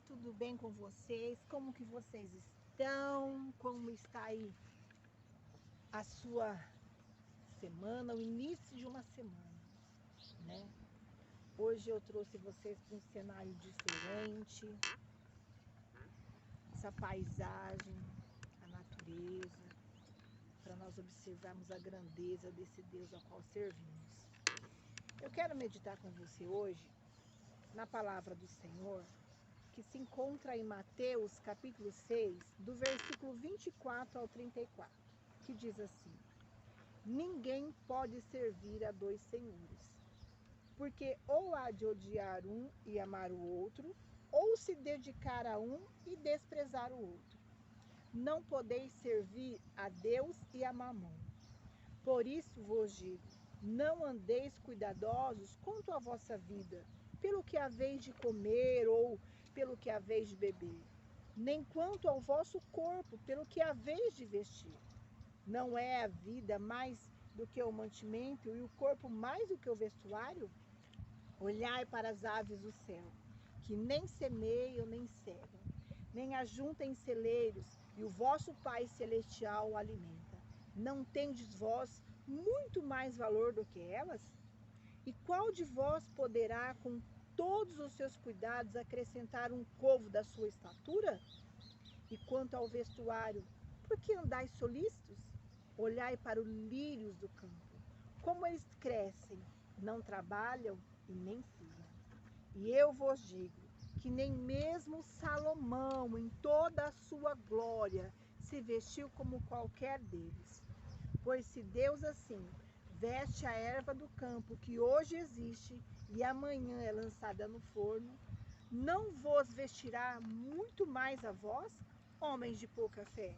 tudo bem com vocês? Como que vocês estão? Como está aí a sua semana, o início de uma semana, né? Hoje eu trouxe vocês para um cenário diferente, essa paisagem, a natureza, para nós observarmos a grandeza desse Deus ao qual servimos. Eu quero meditar com você hoje na palavra do Senhor, que se encontra em Mateus capítulo 6, do versículo 24 ao 34, que diz assim: ninguém pode servir a dois senhores, porque ou há de odiar um e amar o outro, ou se dedicar a um e desprezar o outro. Não podeis servir a Deus e a Mamon. Por isso vos digo, não andeis cuidadosos quanto à vossa vida, pelo que haveis de comer ou pelo que haveis de beber, nem quanto ao vosso corpo, pelo que haveis de vestir. Não é a vida mais do que o mantimento e o corpo mais do que o vestuário? Olhai para as aves do céu, que nem semeiam nem cegam, nem ajuntam em celeiros, e o vosso Pai Celestial o alimenta. Não tendes vós muito mais valor do que elas? E qual de vós poderá, com todos os seus cuidados, acrescentar um covo da sua estatura? E quanto ao vestuário, por que andais solícitos? Olhai para os lírios do campo, como eles crescem, não trabalham e nem fiam. E eu vos digo que nem mesmo Salomão, em toda a sua glória, se vestiu como qualquer deles. Pois se Deus assim veste a erva do campo, que hoje existe e amanhã é lançada no forno, não vos vestirá muito mais a vós, homens de pouca fé?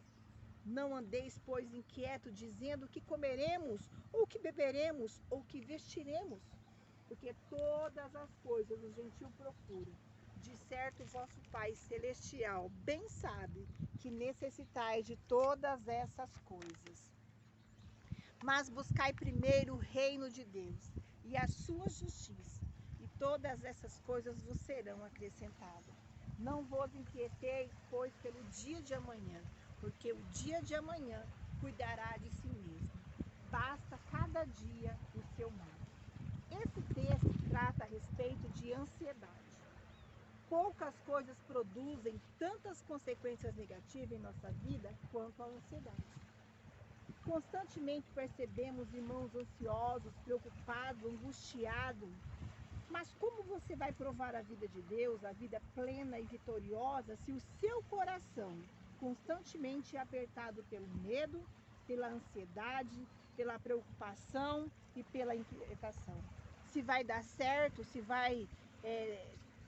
Não andeis, pois, inquietos, dizendo que comeremos, ou que beberemos, ou que vestiremos, porque todas as coisas o gentil procura. De certo, vosso Pai Celestial bem sabe que necessitais de todas essas coisas. Mas buscai primeiro o reino de Deus e a sua justiça, e todas essas coisas vos serão acrescentadas. Não vos inquieteis, pois, pelo dia de amanhã, porque o dia de amanhã cuidará de si mesmo. Basta cada dia o seu mal. Esse texto trata a respeito de ansiedade. Poucas coisas produzem tantas consequências negativas em nossa vida quanto a ansiedade. Constantemente percebemos irmãos ansiosos, preocupados, angustiados. Mas como você vai provar a vida de Deus, a vida plena e vitoriosa, se o seu coração constantemente é apertado pelo medo, pela ansiedade, pela preocupação e pela inquietação? Se vai dar certo, se vai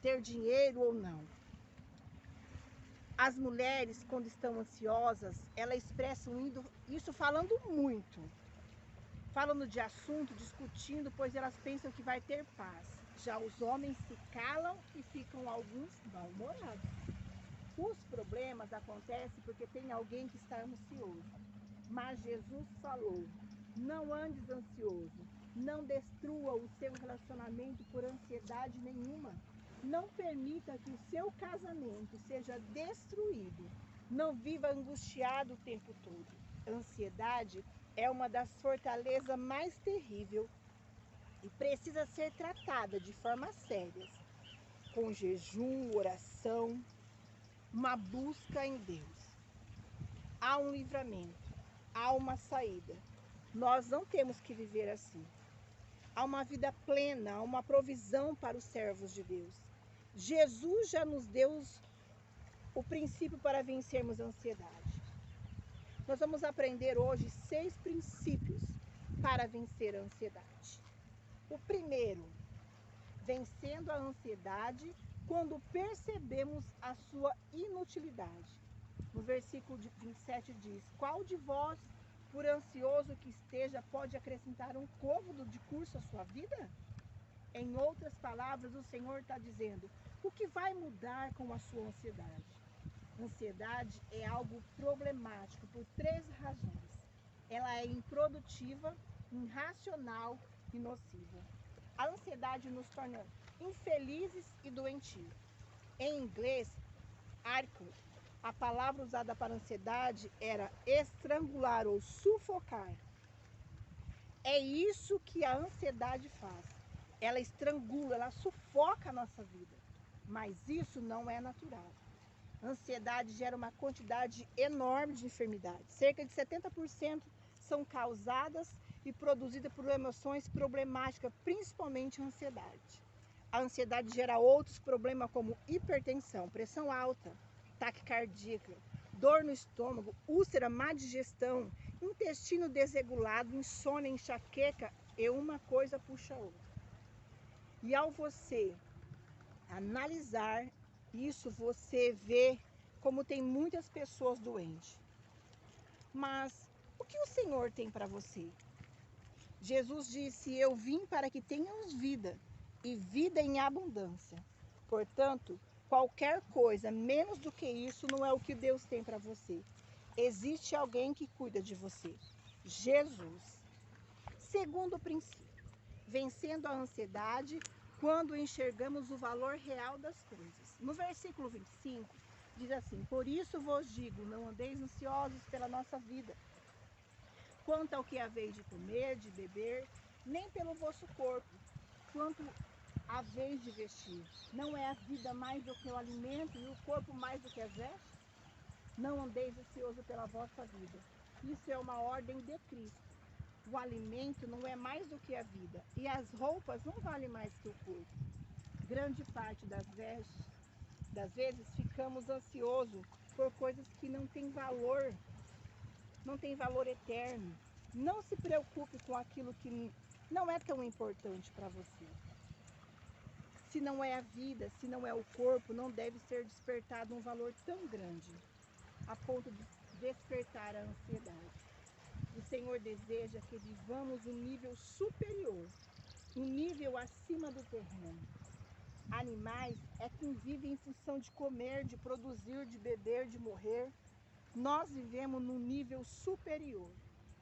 ter dinheiro ou não. As mulheres, quando estão ansiosas, elas expressam isso falando muito. Falando de assunto, discutindo, pois elas pensam que vai ter paz. Já os homens se calam e ficam alguns mal-humorados. Os problemas acontecem porque tem alguém que está ansioso. Mas Jesus falou, não andes ansioso, não destrua o seu relacionamento por ansiedade nenhuma. Não permita que o seu casamento seja destruído. Não viva angustiado o tempo todo. Ansiedade é uma das fortalezas mais terríveis e precisa ser tratada de forma séria, com jejum, oração, uma busca em Deus. Há um livramento, há uma saída. Nós não temos que viver assim. Há uma vida plena, há uma provisão para os servos de Deus. Jesus já nos deu o princípio para vencermos a ansiedade. Nós vamos aprender hoje 6 princípios para vencer a ansiedade. O primeiro, vencendo a ansiedade quando percebemos a sua inutilidade. No versículo 27 diz, qual de vós, por ansioso que esteja, pode acrescentar um côvado de curso à sua vida? Em outras palavras, o Senhor está dizendo, o que vai mudar com a sua ansiedade? Ansiedade é algo problemático por 3 razões. Ela é improdutiva, irracional e nociva. A ansiedade nos torna infelizes e doentios. Em inglês, arco. A palavra usada para ansiedade era estrangular ou sufocar. É isso que a ansiedade faz. Ela estrangula, ela sufoca a nossa vida. Mas isso não é natural. A ansiedade gera uma quantidade enorme de enfermidades. Cerca de 70% são causadas e produzidas por emoções problemáticas, principalmente a ansiedade. A ansiedade gera outros problemas como hipertensão, pressão alta, taquicardia, dor no estômago, úlcera, má digestão, intestino desregulado, insônia, enxaqueca e uma coisa puxa a outra. E ao você analisar isso, você vê como tem muitas pessoas doentes. Mas o que o Senhor tem para você? Jesus disse: eu vim para que tenhamos vida, e vida em abundância. Portanto, qualquer coisa menos do que isso não é o que Deus tem para você. Existe alguém que cuida de você, Jesus. Segundo princípio, vencendo a ansiedade quando enxergamos o valor real das coisas. No versículo 25, diz assim: por isso vos digo, não andeis ansiosos pela nossa vida, quanto ao que haveis de comer, de beber, nem pelo vosso corpo, quanto haveis de vestir. Não é a vida mais do que o alimento e o corpo mais do que as vestes? Não andeis ansioso pela vossa vida. Isso é uma ordem de Cristo. O alimento não é mais do que a vida, e as roupas não valem mais que o corpo. Grande parte das vezes ficamos ansiosos por coisas que não têm valor eterno. Não se preocupe com aquilo que não é tão importante para você. Se não é a vida, se não é o corpo, não deve ser despertado um valor tão grande, a ponto de despertar a ansiedade. O Senhor deseja que vivamos um nível superior, um nível acima do terreno. Animais é quem vive em função de comer, de produzir, de beber, de morrer. Nós vivemos num nível superior.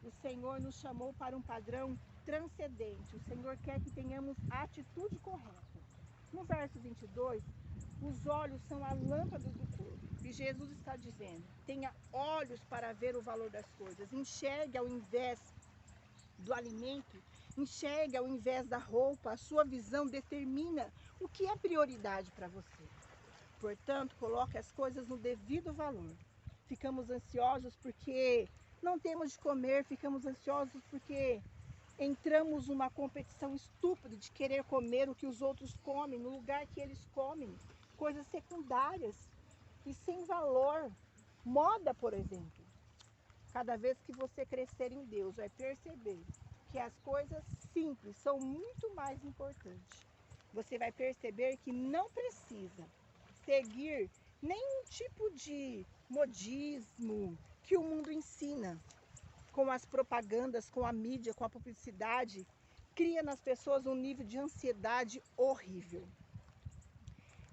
O Senhor nos chamou para um padrão transcendente. O Senhor quer que tenhamos a atitude correta. No verso 22, os olhos são a lâmpada do corpo. E Jesus está dizendo: tenha olhos para ver o valor das coisas. Enxergue ao invés do alimento, enxergue ao invés da roupa. A sua visão determina o que é prioridade para você. Portanto, coloque as coisas no devido valor. Ficamos ansiosos porque não temos de comer, ficamos ansiosos porque entramos numa competição estúpida de querer comer o que os outros comem, no lugar que eles comem, coisas secundárias e sem valor. Moda, por exemplo. Cada vez que você crescer em Deus, vai perceber que as coisas simples são muito mais importantes. Você vai perceber que não precisa seguir nenhum tipo de modismo que o mundo ensina. Com as propagandas, com a mídia, com a publicidade, cria nas pessoas um nível de ansiedade horrível.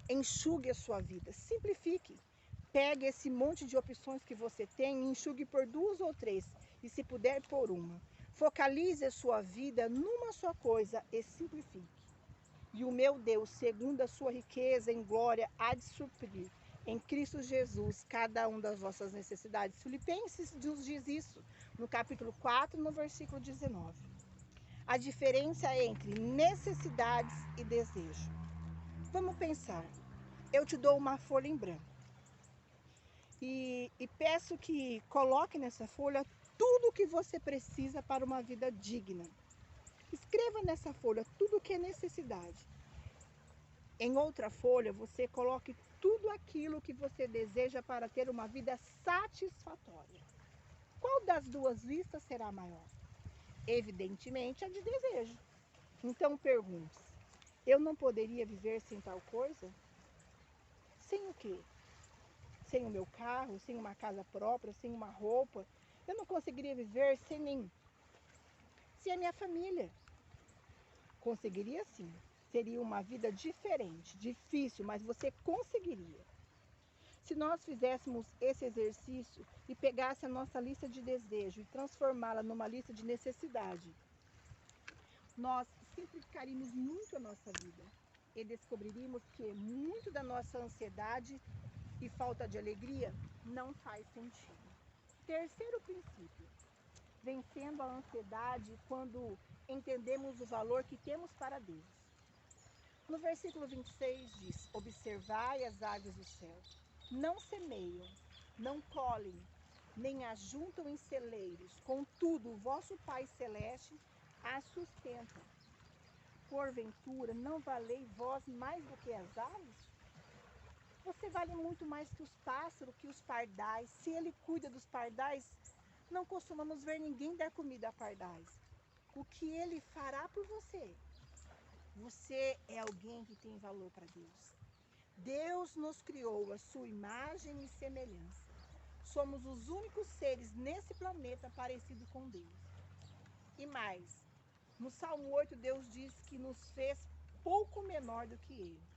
Enxugue a sua vida, simplifique. Pegue esse monte de opções que você tem e enxugue por 2 ou 3, e se puder por uma. Focalize a sua vida numa só coisa e simplifique. E o meu Deus, segundo a sua riqueza em glória, há de suprir em Cristo Jesus cada uma das vossas necessidades. Filipenses nos diz isso, no capítulo 4, no versículo 19. A diferença entre necessidades e desejo. Vamos pensar. Eu te dou uma folha em branco. E peço que coloque nessa folha tudo o que você precisa para uma vida digna. Escreva nessa folha tudo o que é necessidade. Em outra folha, você coloque tudo aquilo que você deseja para ter uma vida satisfatória. Qual das duas listas será maior? Evidentemente, a de desejo. Então pergunte: eu não poderia viver sem tal coisa? Sem o quê? Sem o meu carro, sem uma casa própria, sem uma roupa? Eu não conseguiria viver sem a minha família. Conseguiria sim. Seria uma vida diferente, difícil, mas você conseguiria. Se nós fizéssemos esse exercício e pegasse a nossa lista de desejo e transformá-la numa lista de necessidade, nós simplificaríamos muito a nossa vida e descobriríamos que muito da nossa ansiedade e falta de alegria, não faz sentido. Terceiro princípio, vencendo a ansiedade quando entendemos o valor que temos para Deus. No versículo 26 diz: observai as aves do céu, não semeiam, não colhem, nem ajuntam em celeiros, contudo o vosso Pai Celeste as sustenta. Porventura, não valei vós mais do que as aves? Você vale muito mais que os pássaros, que os pardais. Se ele cuida dos pardais, não costumamos ver ninguém dar comida a pardais. O que ele fará por você? Você é alguém que tem valor para Deus. Deus nos criou a sua imagem e semelhança. Somos os únicos seres nesse planeta parecidos com Deus. E mais, no Salmo 8, Deus diz que nos fez pouco menor do que Ele.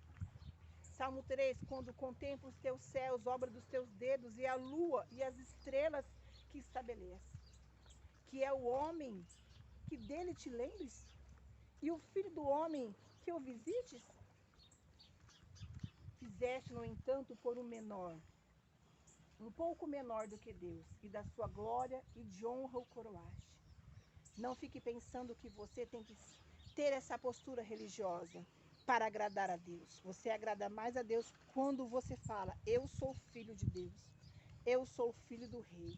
Salmo 3, quando contempla os teus céus, obra dos teus dedos, e a lua e as estrelas que estabelece. Que é o homem que dele te lembres? E o filho do homem que o visites? Fizeste, no entanto, por um pouco menor do que Deus, e da sua glória e de honra o coroaste. Não fique pensando que você tem que ter essa postura religiosa para agradar a Deus. Você agrada mais a Deus quando você fala: eu sou filho de Deus, eu sou filho do rei.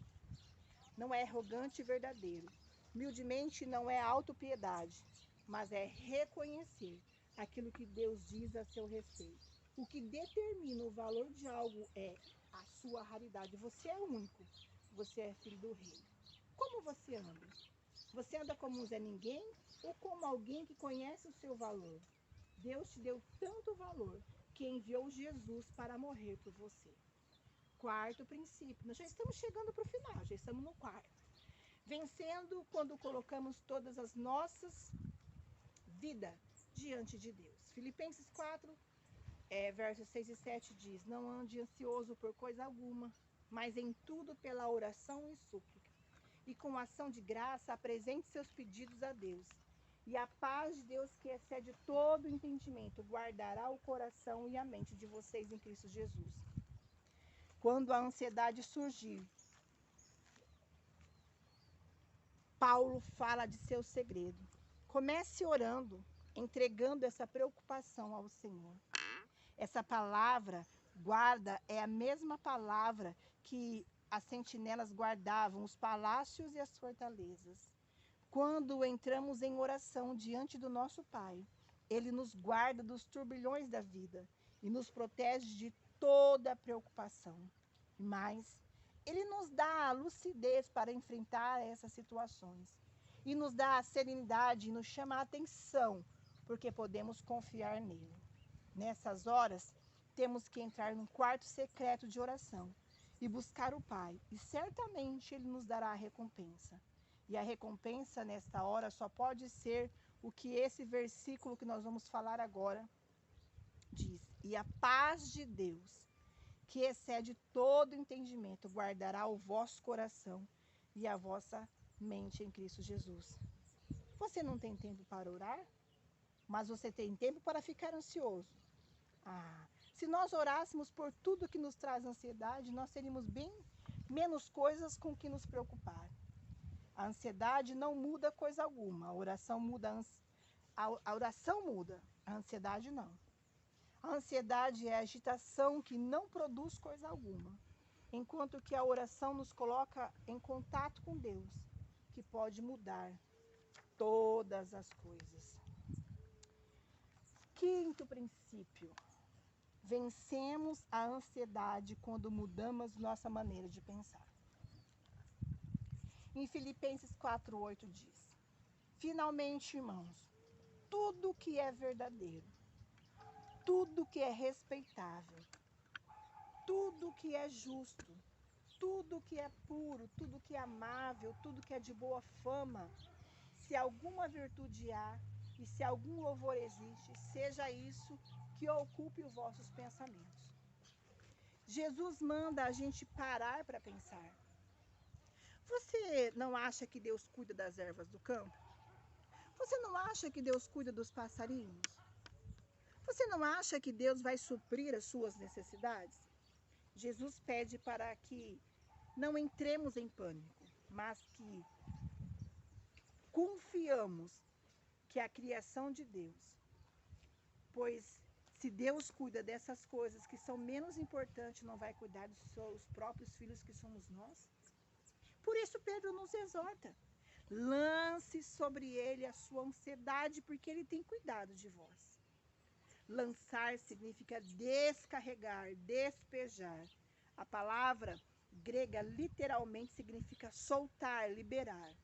Não é arrogante e verdadeiro. Humildemente não é autopiedade, mas é reconhecer aquilo que Deus diz a seu respeito. O que determina o valor de algo é a sua raridade. Você é único, você é filho do rei. Como você anda? Você anda como um Zé Ninguém ou como alguém que conhece o seu valor? Deus te deu tanto valor que enviou Jesus para morrer por você. Quarto princípio. Nós já estamos chegando para o final, já estamos no quarto. Vencendo quando colocamos todas as nossas vidas diante de Deus. Filipenses 4, versos 6 e 7 diz: não ande ansioso por coisa alguma, mas em tudo pela oração e súplica. E com ação de graça apresente seus pedidos a Deus. E a paz de Deus, que excede todo entendimento, guardará o coração e a mente de vocês em Cristo Jesus. Quando a ansiedade surgir, Paulo fala de seu segredo. Comece orando, entregando essa preocupação ao Senhor. Essa palavra, guarda, é a mesma palavra que as sentinelas guardavam os palácios e as fortalezas. Quando entramos em oração diante do nosso Pai, Ele nos guarda dos turbilhões da vida e nos protege de toda preocupação. Mas Ele nos dá a lucidez para enfrentar essas situações e nos dá a serenidade e nos chama a atenção, porque podemos confiar nele. Nessas horas, temos que entrar num quarto secreto de oração e buscar o Pai, e certamente Ele nos dará a recompensa. E a recompensa nesta hora só pode ser o que esse versículo que nós vamos falar agora diz: e a paz de Deus, que excede todo entendimento, guardará o vosso coração e a vossa mente em Cristo Jesus. Você não tem tempo para orar, mas você tem tempo para ficar ansioso. Se nós orássemos por tudo que nos traz ansiedade, nós teríamos bem menos coisas com que nos preocupar. A ansiedade não muda coisa alguma. A oração muda, a ansiedade não. A ansiedade é a agitação que não produz coisa alguma, enquanto que a oração nos coloca em contato com Deus, que pode mudar todas as coisas. Quinto princípio. Vencemos a ansiedade quando mudamos nossa maneira de pensar. Em Filipenses 4:8 diz: finalmente, irmãos, tudo que é verdadeiro, tudo que é respeitável, tudo que é justo, tudo que é puro, tudo que é amável, tudo que é de boa fama, se alguma virtude há e se algum louvor existe, seja isso que ocupe os vossos pensamentos. Jesus manda a gente parar para pensar. Você não acha que Deus cuida das ervas do campo? Você não acha que Deus cuida dos passarinhos? Você não acha que Deus vai suprir as suas necessidades? Jesus pede para que não entremos em pânico, mas que confiamos que a criação de Deus, pois se Deus cuida dessas coisas que são menos importantes, não vai cuidar dos seus próprios filhos, que somos nós? Por isso Pedro nos exorta: lance sobre ele a sua ansiedade, porque ele tem cuidado de vós. Lançar significa descarregar, despejar. A palavra grega literalmente significa soltar, liberar.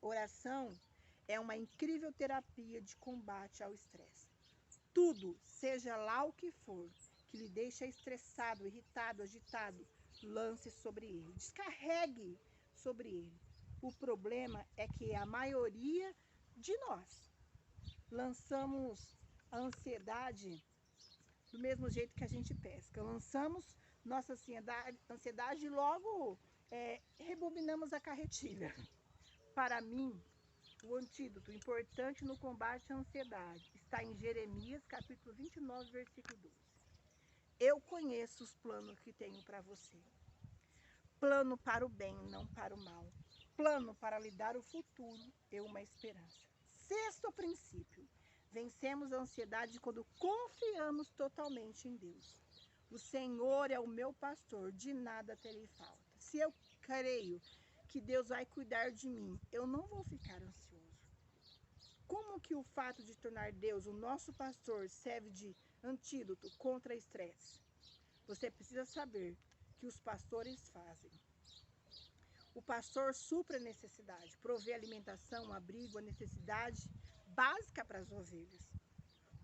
Oração é uma incrível terapia de combate ao estresse. Tudo, seja lá o que for, que lhe deixa estressado, irritado, agitado, lance sobre ele, descarregue sobre ele. O problema é que a maioria de nós lançamos a ansiedade do mesmo jeito que a gente pesca. Lançamos nossa ansiedade e logo rebobinamos a carretilha. Para mim, o antídoto importante no combate à ansiedade está em Jeremias, capítulo 29, versículo 12. Eu conheço os planos que tenho para você. Plano para o bem, não para o mal. Plano para lhe dar o futuro e uma esperança. Sexto princípio. Vencemos a ansiedade quando confiamos totalmente em Deus. O Senhor é o meu pastor, de nada terei falta. Se eu creio que Deus vai cuidar de mim, eu não vou ficar ansioso. Como que o fato de tornar Deus o nosso pastor serve de antídoto contra estresse? Você precisa saber que os pastores fazem. O pastor supre a necessidade, provê alimentação, abrigo, a necessidade básica para as ovelhas.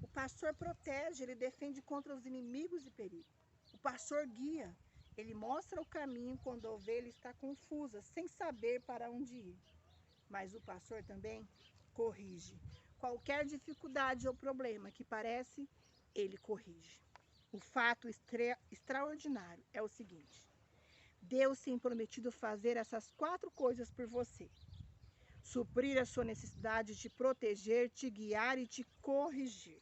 O pastor protege, ele defende contra os inimigos e perigo. O pastor guia, ele mostra o caminho quando a ovelha está confusa, sem saber para onde ir. Mas o pastor também corrige. Qualquer dificuldade ou problema que parece, ele corrige. O fato extraordinário é o seguinte: Deus tem prometido fazer essas 4 coisas por você: suprir a sua necessidade de proteger, te guiar e te corrigir.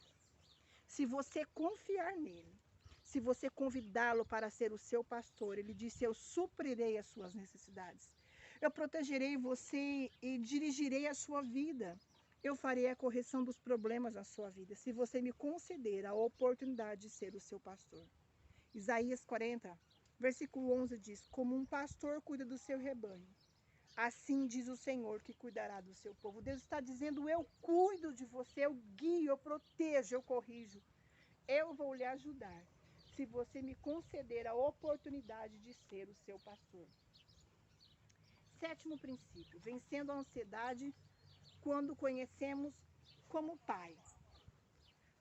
Se você confiar nele, se você convidá-lo para ser o seu pastor, ele disse: eu suprirei as suas necessidades. Eu protegerei você e dirigirei a sua vida. Eu farei a correção dos problemas na sua vida, se você me conceder a oportunidade de ser o seu pastor. Isaías 40, versículo 11 diz: como um pastor cuida do seu rebanho, assim diz o Senhor que cuidará do seu povo. Deus está dizendo: eu cuido de você, eu guio, eu protejo, eu corrijo. Eu vou lhe ajudar, se você me conceder a oportunidade de ser o seu pastor. Sétimo princípio: vencendo a ansiedade quando conhecemos como Pai.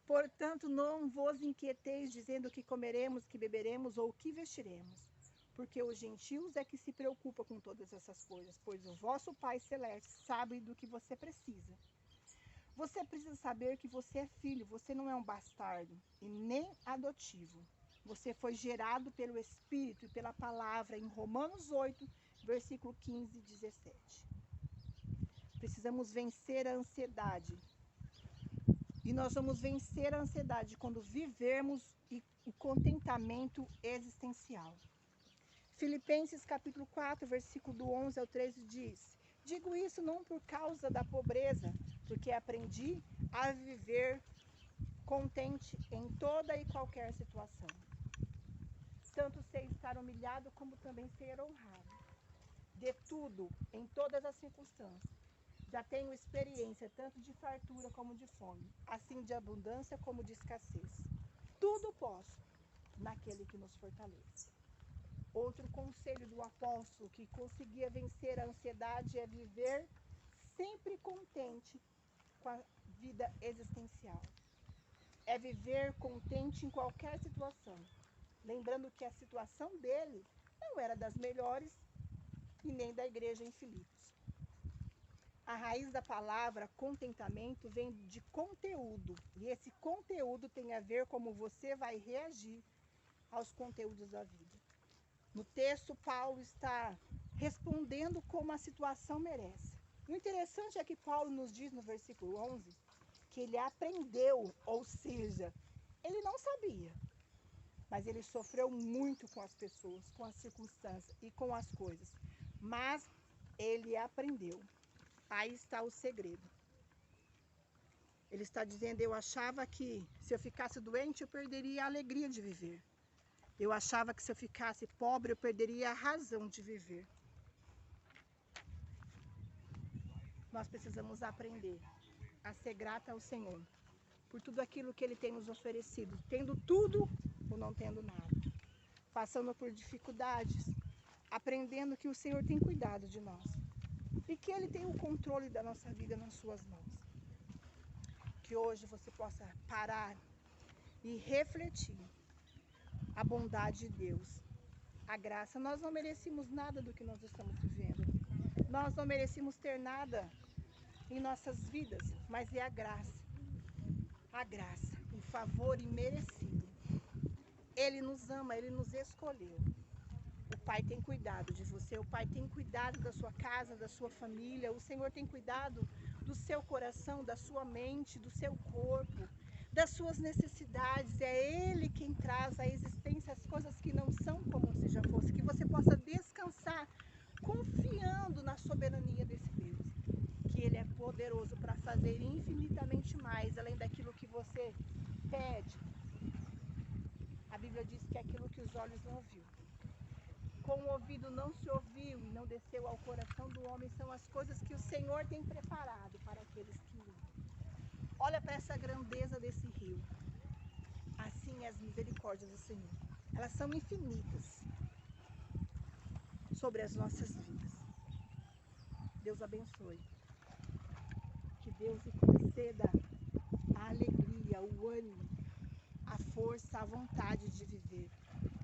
Portanto, não vos inquieteis dizendo o que comeremos, que beberemos ou o que vestiremos, porque os gentios é que se preocupam com todas essas coisas, pois o vosso Pai Celeste sabe do que você precisa. Você precisa saber que você é filho, você não é um bastardo e nem adotivo. Você foi gerado pelo Espírito e pela palavra em Romanos 8, versículo 15 e 17. Precisamos vencer a ansiedade. E nós vamos vencer a ansiedade quando vivermos o contentamento existencial. Filipenses capítulo 4, versículo do 11 ao 13 diz: digo isso não por causa da pobreza, porque aprendi a viver contente em toda e qualquer situação. Tanto sei estar humilhado como também ser honrado. De tudo, em todas as circunstâncias. Já tenho experiência tanto de fartura como de fome, assim de abundância como de escassez. Tudo posso naquele que nos fortalece. Outro conselho do apóstolo que conseguia vencer a ansiedade é viver sempre contente com a vida existencial. É viver contente em qualquer situação, lembrando que a situação dele não era das melhores e nem da igreja em Filipos. A raiz da palavra contentamento vem de conteúdo, e esse conteúdo tem a ver como você vai reagir aos conteúdos da vida. No texto, Paulo está respondendo como a situação merece. O interessante é que Paulo nos diz no versículo 11 que ele aprendeu, ou seja, ele não sabia, mas ele sofreu muito com as pessoas, com as circunstâncias e com as coisas. Mas ele aprendeu. Aí está o segredo. Ele está dizendo: eu achava que se eu ficasse doente eu perderia a alegria de viver. Eu achava que se eu ficasse pobre eu perderia a razão de viver. Nós precisamos aprender a ser grata ao Senhor por tudo aquilo que Ele tem nos oferecido, tendo tudo ou não tendo nada, passando por dificuldades, aprendendo que o Senhor tem cuidado de nós e que Ele tem o controle da nossa vida nas suas mãos. Que hoje você possa parar e refletir a bondade de Deus, a graça. Nós não merecemos nada do que nós estamos vivendo, nós não merecemos ter nada em nossas vidas, mas é a graça, o favor imerecido. Ele nos ama, Ele nos escolheu. O Pai tem cuidado de você, o Pai tem cuidado da sua casa, da sua família, o Senhor tem cuidado do seu coração, da sua mente, do seu corpo, das suas necessidades. É Ele quem traz à existência as coisas que não são como se já fosse, que você possa descansar confiando na soberania desse Deus, que Ele é poderoso para fazer infinitamente mais, além daquilo que você pede. A Bíblia diz que aquilo que os olhos não viu, com o ouvido não se ouviu e não desceu ao coração do homem, são as coisas que o Senhor tem preparado para aqueles que o amam. Olha para essa grandeza desse rio. Assim é as misericórdias do Senhor. Elas são infinitas sobre as nossas vidas. Deus abençoe. Que Deus lhe conceda a alegria, o ânimo, a força, a vontade de viver.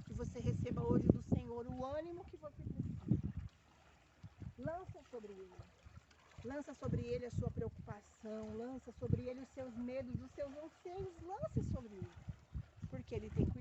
Que você receba hoje do Senhor o ânimo que você precisa. Lança sobre Ele. Lança sobre Ele a sua preocupação. Lança sobre Ele os seus medos, os seus anseios. Lance sobre Ele. Porque Ele tem cuidado.